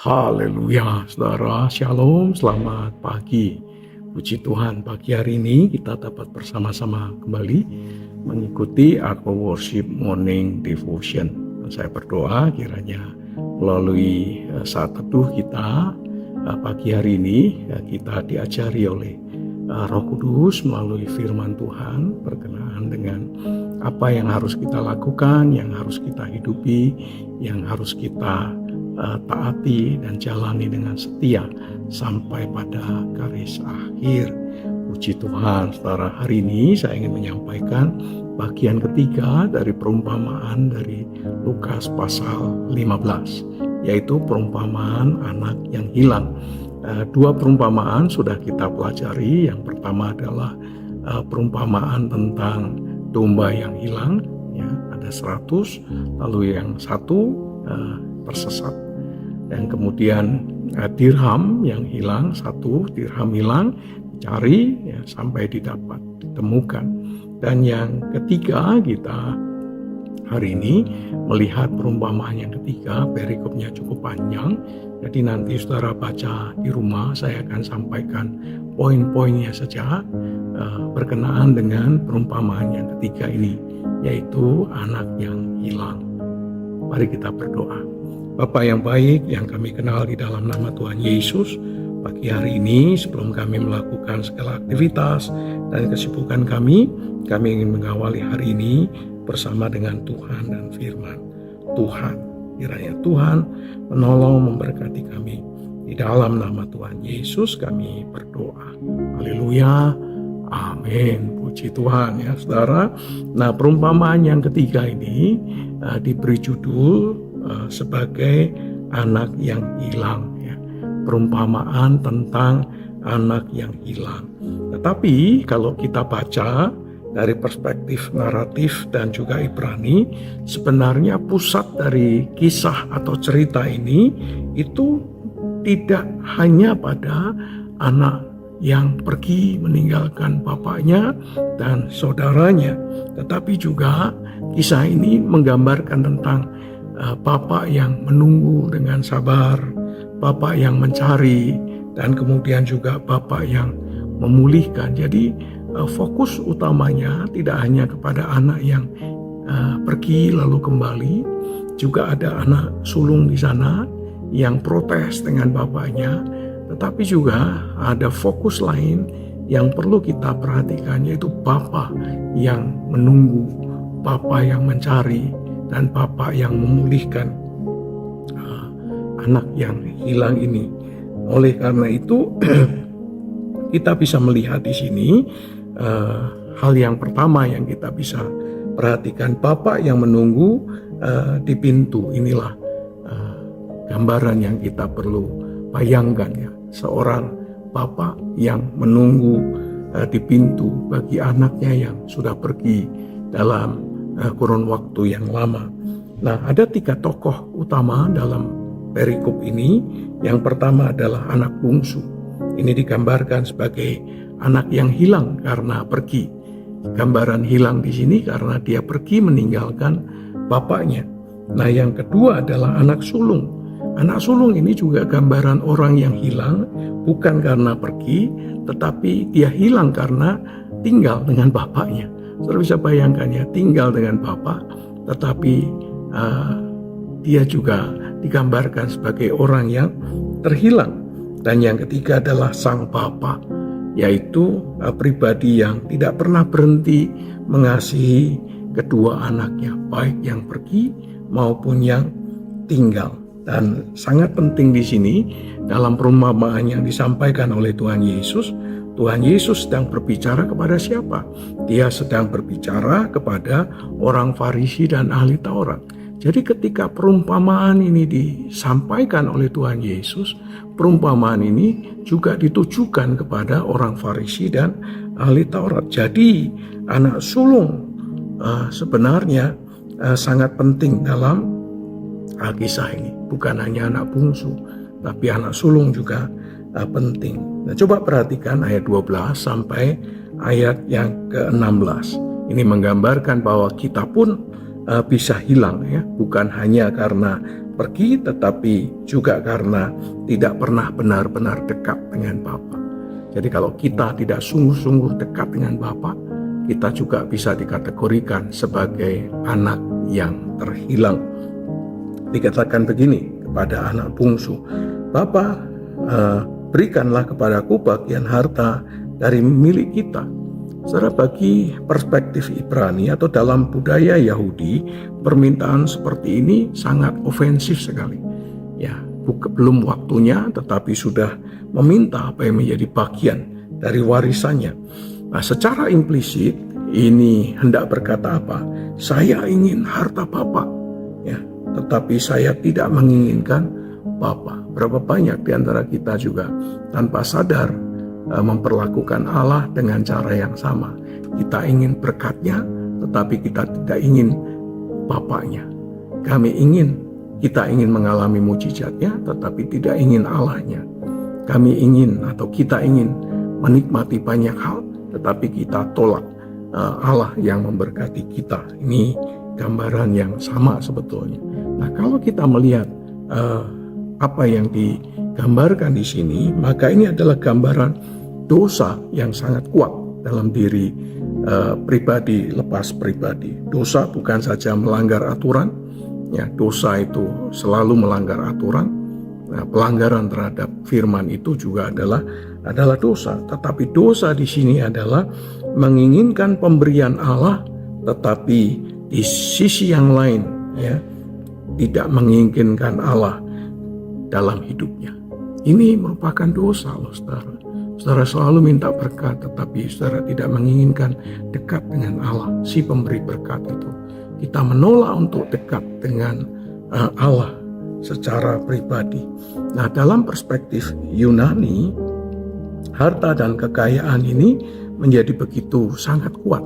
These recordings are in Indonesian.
Haleluya, saudara. Shalom, selamat pagi. Puji Tuhan, pagi hari ini kita dapat bersama-sama kembali mengikuti Aqua Worship Morning Devotion. Saya berdoa kiranya melalui saat teduh kita pagi hari ini kita diajari oleh Roh Kudus melalui firman Tuhan berkenaan dengan apa yang harus kita lakukan, yang harus kita hidupi, yang harus kita taati dan jalani dengan setia sampai pada garis akhir. Puji Tuhan, saudara, hari ini saya ingin menyampaikan bagian ketiga dari perumpamaan dari Lukas pasal 15, yaitu perumpamaan anak yang hilang. Dua perumpamaan sudah kita pelajari. Yang pertama adalah perumpamaan tentang domba yang hilang, ya, ada 100, lalu yang satu tersesat. Dan kemudian dirham yang hilang, 1 dirham hilang, cari ya, sampai ditemukan. Dan yang ketiga kita hari ini melihat perumpamaan yang ketiga, perikopnya cukup panjang. Jadi nanti saudara baca di rumah, saya akan sampaikan poin-poinnya saja berkenaan dengan perumpamaan yang ketiga ini, yaitu anak yang hilang. Mari kita berdoa. Bapa yang baik yang kami kenal di dalam nama Tuhan Yesus, pagi hari ini sebelum kami melakukan segala aktivitas dan kesibukan kami ingin mengawali hari ini bersama dengan Tuhan dan firman Tuhan. Kiranya Tuhan menolong memberkati kami. Di dalam nama Tuhan Yesus kami berdoa. Haleluya. Amin. Puji Tuhan ya saudara. Nah, perumpamaan yang ketiga ini diberi judul sebagai anak yang hilang ya. Perumpamaan tentang anak yang hilang. Tetapi kalau kita baca dari perspektif naratif dan juga Ibrani, sebenarnya pusat dari kisah atau cerita ini itu tidak hanya pada anak yang pergi meninggalkan bapaknya dan saudaranya, tetapi juga kisah ini menggambarkan tentang bapak yang menunggu dengan sabar, bapak yang mencari, dan kemudian juga bapak yang memulihkan. Jadi fokus utamanya tidak hanya kepada anak yang pergi lalu kembali, juga ada anak sulung di sana yang protes dengan bapaknya, tetapi juga ada fokus lain yang perlu kita perhatikan, yaitu bapak yang menunggu, bapak yang mencari, dan bapak yang memulihkan anak yang hilang ini. Oleh karena itu kita bisa melihat di sini hal yang pertama yang kita bisa perhatikan, bapak yang menunggu di pintu. Inilah gambaran yang kita perlu bayangkan ya, seorang bapak yang menunggu di pintu bagi anaknya yang sudah pergi dalam kurun waktu yang lama. Nah, ada 3 tokoh utama dalam perikop ini. Yang pertama adalah anak bungsu. Ini digambarkan sebagai anak yang hilang karena pergi. Gambaran hilang di sini karena dia pergi meninggalkan bapaknya. Nah, yang kedua adalah anak sulung. Anak sulung ini juga gambaran orang yang hilang bukan karena pergi, tetapi dia hilang karena tinggal dengan bapaknya. Saudara bisa bayangkan ya, tinggal dengan bapak, tetapi dia juga digambarkan sebagai orang yang terhilang. Dan yang ketiga adalah sang bapak, yaitu pribadi yang tidak pernah berhenti mengasihi kedua anaknya, baik yang pergi maupun yang tinggal. Dan sangat penting di sini dalam perumpamaan yang disampaikan oleh Tuhan Yesus, Tuhan Yesus sedang berbicara kepada siapa? Dia sedang berbicara kepada orang Farisi dan ahli Taurat. Jadi ketika perumpamaan ini disampaikan oleh Tuhan Yesus, perumpamaan ini juga ditujukan kepada orang Farisi dan ahli Taurat. Jadi anak sulung sebenarnya sangat penting dalam kisah ini. Bukan hanya anak bungsu, tapi anak sulung juga penting. Nah, coba perhatikan ayat 12 sampai ayat yang ke-16. Ini menggambarkan bahwa kita pun bisa hilang ya, bukan hanya karena pergi tetapi juga karena tidak pernah benar-benar dekat dengan Bapa. Jadi kalau kita tidak sungguh-sungguh dekat dengan Bapa, kita juga bisa dikategorikan sebagai anak yang terhilang. Dikatakan begini kepada anak bungsu, "Bapa, berikanlah kepadaku bagian harta dari milik kita." Secara bagi perspektif Ibrani atau dalam budaya Yahudi, permintaan seperti ini sangat ofensif sekali. Ya, belum waktunya tetapi sudah meminta apa yang menjadi bagian dari warisannya. Nah, secara implisit ini hendak berkata apa? Saya ingin harta Bapa, ya, tetapi saya tidak menginginkan Bapa. Berapa banyak di antara kita juga tanpa sadar memperlakukan Allah dengan cara yang sama. Kita ingin berkatnya, tetapi kita tidak ingin Bapaknya. Kita ingin mengalami mujizatnya, tetapi tidak ingin Allahnya. Kita ingin menikmati banyak hal, tetapi kita tolak Allah yang memberkati kita. Ini gambaran yang sama sebetulnya. Nah, kalau kita melihat apa yang digambarkan di sini, maka ini adalah gambaran dosa yang sangat kuat dalam diri pribadi lepas pribadi. Dosa bukan saja melanggar aturan, ya, dosa itu selalu melanggar aturan. Nah, pelanggaran terhadap firman itu juga adalah dosa. Tetapi dosa di sini adalah menginginkan pemberian Allah, tetapi di sisi yang lain, ya, tidak menginginkan Allah dalam hidupnya. Ini merupakan dosa loh, saudara. Saudara selalu minta berkat, tetapi saudara tidak menginginkan dekat dengan Allah, si pemberi berkat itu. Kita menolak untuk dekat dengan Allah secara pribadi. Nah, dalam perspektif Yunani, harta dan kekayaan ini menjadi begitu sangat kuat,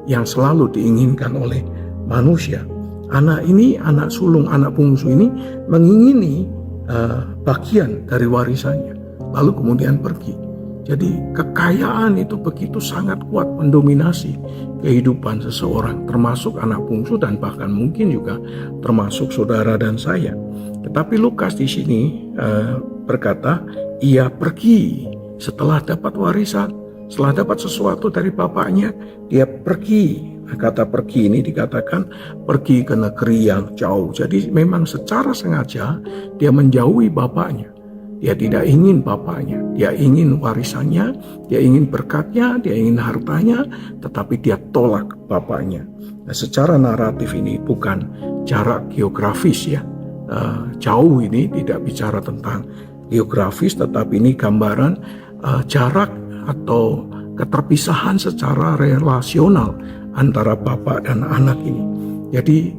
yang selalu diinginkan oleh manusia. Anak sulung, anak bungsu ini mengingini bagian dari warisannya, lalu kemudian pergi. Jadi kekayaan itu begitu sangat kuat mendominasi kehidupan seseorang, termasuk anak bungsu dan bahkan mungkin juga termasuk saudara dan saya. Tetapi Lukas di sini berkata, ia pergi setelah dapat warisan, setelah dapat sesuatu dari bapaknya, dia pergi. Nah, kata pergi ini dikatakan pergi ke negeri yang jauh. Jadi memang secara sengaja dia menjauhi bapaknya. Dia tidak ingin bapaknya, dia ingin warisannya, dia ingin berkatnya, dia ingin hartanya, tetapi dia tolak bapaknya. Nah, secara naratif ini bukan jarak geografis ya, jauh ini tidak bicara tentang geografis, tetapi ini gambaran jarak atau keterpisahan secara relasional antara bapak dan anak ini. Jadi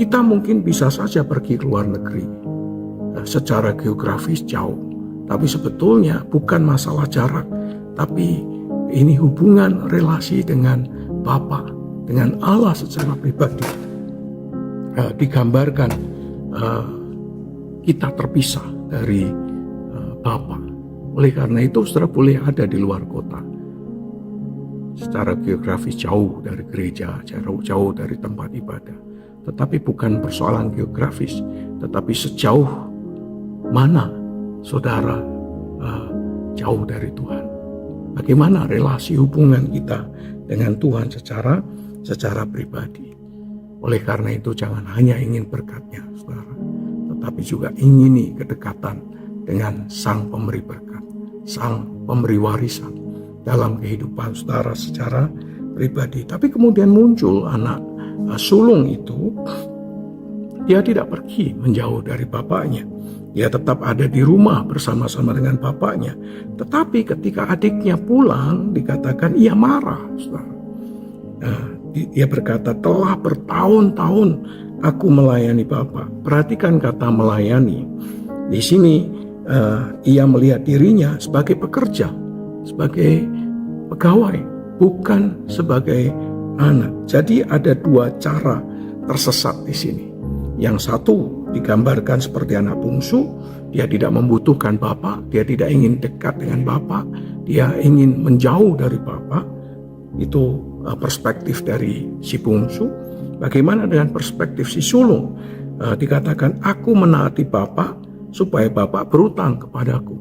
kita mungkin bisa saja pergi ke luar negeri, secara geografis jauh, tapi sebetulnya bukan masalah jarak, tapi ini hubungan relasi dengan Bapa, dengan Allah secara pribadi. Digambarkan kita terpisah dari Bapa. Oleh karena itu saudara boleh ada di luar kota, secara geografis jauh dari gereja, jauh dari tempat ibadah, tetapi bukan persoalan geografis, tetapi sejauh mana saudara jauh dari Tuhan. Bagaimana relasi hubungan kita dengan Tuhan secara pribadi. Oleh karena itu jangan hanya ingin berkatnya, saudara, tetapi juga ingini kedekatan dengan Sang Pemberi berkat, Sang Pemberi warisan dalam kehidupan saudara secara pribadi. Tapi kemudian muncul anak sulung itu, dia tidak pergi menjauh dari bapaknya. Dia tetap ada di rumah bersama-sama dengan bapaknya. Tetapi ketika adiknya pulang, dikatakan ia marah. Dia berkata, telah bertahun-tahun aku melayani Bapa. Perhatikan kata melayani. Di sini ia melihat dirinya sebagai pekerja, sebagai pegawai, bukan sebagai anak. Jadi ada dua cara tersesat di sini. Yang satu digambarkan seperti anak bungsu, dia tidak membutuhkan Bapa, dia tidak ingin dekat dengan Bapa, dia ingin menjauh dari Bapa. Itu perspektif dari si bungsu. Bagaimana dengan perspektif si sulung? Dikatakan, aku menaati Bapa supaya Bapa berutang kepadaku.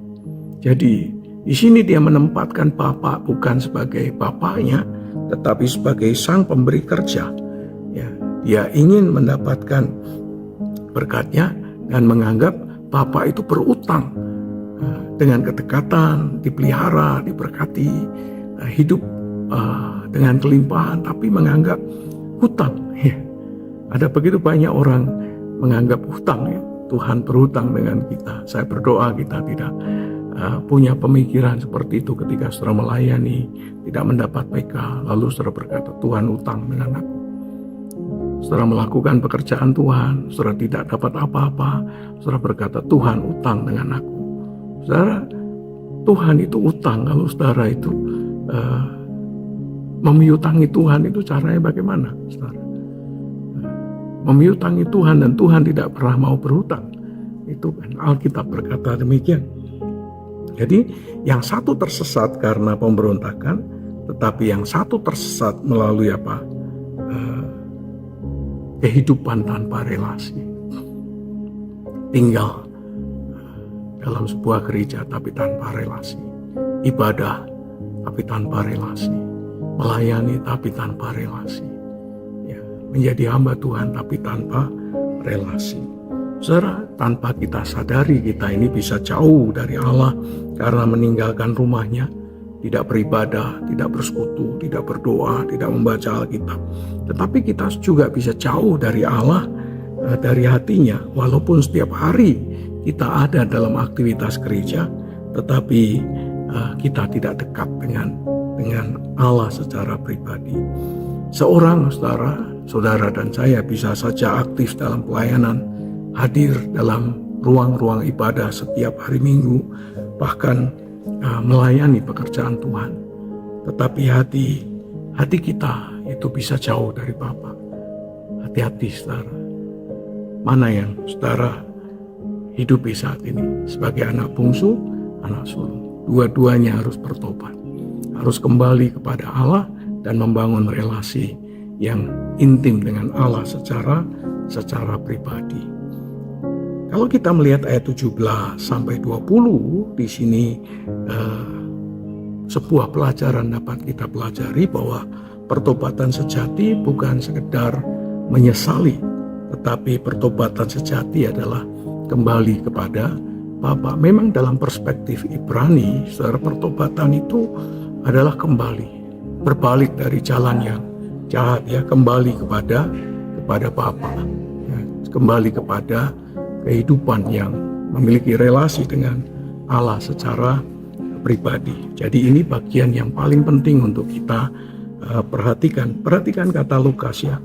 Jadi di sini dia menempatkan Bapa bukan sebagai bapaknya, tetapi sebagai sang pemberi kerja. Ya, dia ingin mendapatkan berkatnya dan menganggap Bapa itu berutang dengan kedekatan, dipelihara, diberkati, hidup dengan kelimpahan, tapi menganggap hutang. Ya. Ada begitu banyak orang menganggap hutang, ya. Tuhan berhutang dengan kita. Saya berdoa kita tidak punya pemikiran seperti itu ketika saudara melayani, tidak mendapat PK, lalu saudara berkata, Tuhan hutang dengan aku. Saudara melakukan pekerjaan Tuhan, saudara tidak dapat apa-apa, saudara berkata, Tuhan hutang dengan aku. Saudara, Tuhan itu utang. Kalau saudara itu memiutangi Tuhan, itu caranya bagaimana, saudara? Memiutangi Tuhan dan Tuhan tidak pernah mau berhutang. Itu kan Alkitab berkata demikian. Jadi yang satu tersesat karena pemberontakan, tetapi yang satu tersesat melalui apa? Kehidupan tanpa relasi. Tinggal dalam sebuah gereja tapi tanpa relasi. Ibadah tapi tanpa relasi. Melayani tapi tanpa relasi. Ya, menjadi hamba Tuhan tapi tanpa relasi. Saudara, tanpa kita sadari kita ini bisa jauh dari Allah karena meninggalkan rumahnya, tidak beribadah, tidak bersekutu, tidak berdoa, tidak membaca Alkitab. Tetapi kita juga bisa jauh dari Allah, dari hatinya, walaupun setiap hari kita ada dalam aktivitas gereja, tetapi kita tidak dekat dengan Allah secara pribadi. Seorang saudara dan saya bisa saja aktif dalam pelayanan, hadir dalam ruang-ruang ibadah setiap hari Minggu, bahkan melayani pekerjaan Tuhan. Tetapi hati kita itu bisa jauh dari Bapa. Hati-hati saudara. Mana yang saudara hidupi saat ini sebagai anak bungsu, anak sulung. Dua-duanya harus bertobat. Harus kembali kepada Allah dan membangun relasi yang intim dengan Allah secara pribadi. Kalau kita melihat ayat 17 sampai 20, di sini sebuah pelajaran dapat kita pelajari bahwa pertobatan sejati bukan sekedar menyesali, tetapi pertobatan sejati adalah kembali kepada Bapa. Memang dalam perspektif Ibrani, saudara, pertobatan itu adalah kembali, berbalik dari jalan yang jahat, ya, kembali kepada Bapa, ya, kembali kepada kehidupan yang memiliki relasi dengan Allah secara pribadi. Jadi ini bagian yang paling penting untuk kita perhatikan. Perhatikan kata Lukas, ya.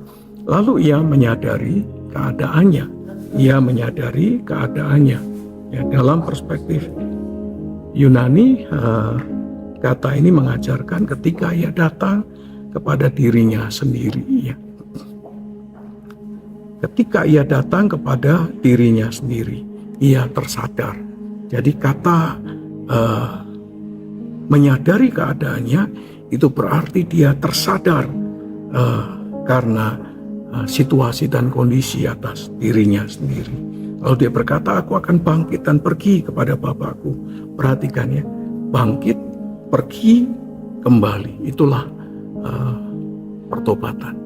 Lalu ia menyadari keadaannya. Ya, dalam perspektif Yunani, kata ini mengajarkan ketika ia datang kepada dirinya sendiri. Ya. Ketika ia datang kepada dirinya sendiri, ia tersadar. Jadi kata menyadari keadaannya itu berarti dia tersadar karena situasi dan kondisi atas dirinya sendiri. Lalu dia berkata, aku akan bangkit dan pergi kepada Bapakku. Perhatikan, ya, bangkit, pergi, kembali. Itulah pertobatan.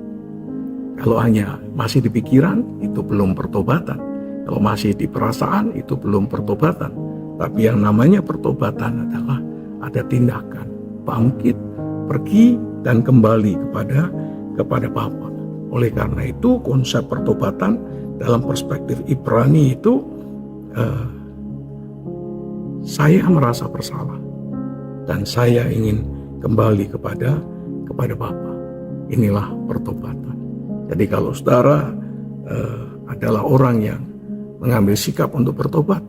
Kalau hanya masih di pikiran, itu belum pertobatan. Kalau masih di perasaan, itu belum pertobatan. Tapi yang namanya pertobatan adalah ada tindakan. Bangkit, pergi, dan kembali kepada Bapa. Oleh karena itu, konsep pertobatan dalam perspektif Ibrani itu, saya merasa bersalah. Dan saya ingin kembali kepada Bapa. Inilah pertobatan. Jadi kalau saudara adalah orang yang mengambil sikap untuk bertobat,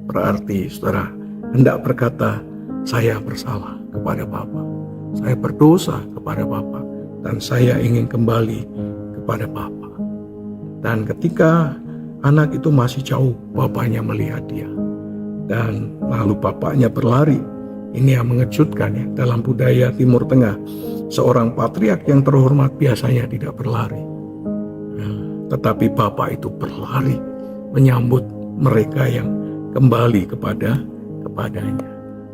berarti saudara hendak berkata, saya bersalah kepada Bapa, saya berdosa kepada Bapa, dan saya ingin kembali kepada Bapa. Dan ketika anak itu masih jauh, bapaknya melihat dia, dan lalu bapaknya berlari. Ini yang mengejutkan, ya, dalam budaya Timur Tengah, seorang patriark yang terhormat biasanya tidak berlari. tetapi Bapa itu berlari menyambut mereka yang kembali kepadanya.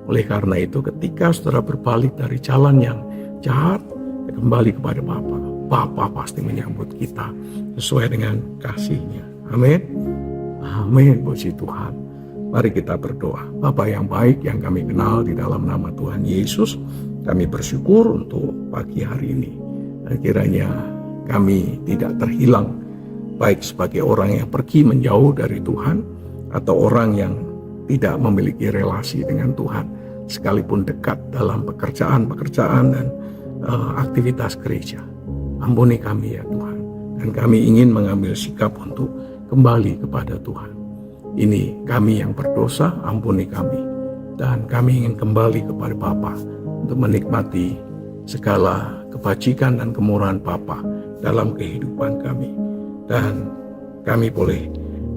Oleh karena itu, ketika saudara berbalik dari jalan yang jahat, kembali kepada Bapa, Bapa pasti menyambut kita sesuai dengan kasih-Nya. Amin. Amin, puji Tuhan. Mari kita berdoa. Bapa yang baik yang kami kenal, di dalam nama Tuhan Yesus, kami bersyukur untuk pagi hari ini. Dan kiranya kami tidak terhilang, baik sebagai orang yang pergi menjauh dari Tuhan, atau orang yang tidak memiliki relasi dengan Tuhan, sekalipun dekat dalam pekerjaan dan aktivitas gereja. Ampuni kami ya Tuhan, dan kami ingin mengambil sikap untuk kembali kepada Tuhan. Ini kami yang berdosa, ampuni kami, dan kami ingin kembali kepada Bapa untuk menikmati segala kebajikan dan kemurahan Bapa dalam kehidupan kami, dan kami boleh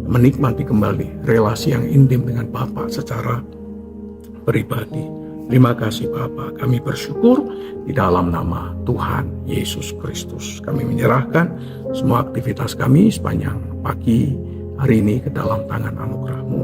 menikmati kembali relasi yang intim dengan Bapa secara pribadi. Terima kasih Bapa, kami bersyukur di dalam nama Tuhan Yesus Kristus. Kami menyerahkan semua aktivitas kami sepanjang pagi hari ini ke dalam tangan anugerah-Mu.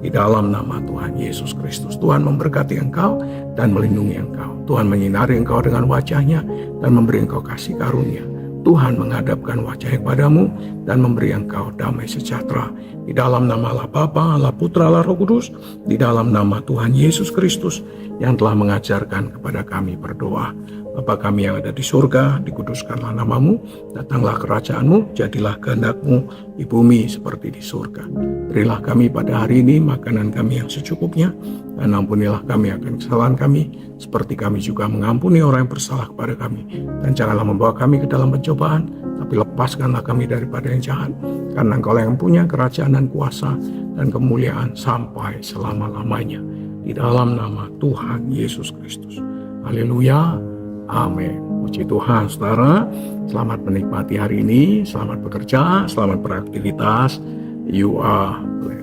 Di dalam nama Tuhan Yesus Kristus, Tuhan memberkati engkau dan melindungi engkau. Tuhan menyinari engkau dengan wajah-Nya dan memberi engkau kasih karunia. Tuhan menghadapkan wajah-Nya kepadamu dan memberi engkau damai sejahtera. Di dalam nama Allah Bapa, Allah Putra, Allah Roh Kudus, di dalam nama Tuhan Yesus Kristus yang telah mengajarkan kepada kami berdoa. Bapa kami yang ada di surga, dikuduskanlah namamu, datanglah kerajaanmu, jadilah kehendak-Mu di bumi seperti di surga. Berilah kami pada hari ini makanan kami yang secukupnya, dan ampunilah kami akan kesalahan kami, seperti kami juga mengampuni orang yang bersalah kepada kami. Dan janganlah membawa kami ke dalam pencobaan, tapi lepaskanlah kami daripada yang jahat, karena Engkau yang punya kerajaan dan kuasa dan kemuliaan sampai selama-lamanya. Di dalam nama Tuhan Yesus Kristus. Haleluya. Amin. Puji Tuhan, saudara. Selamat menikmati hari ini. Selamat bekerja, selamat beraktivitas. You are blessed.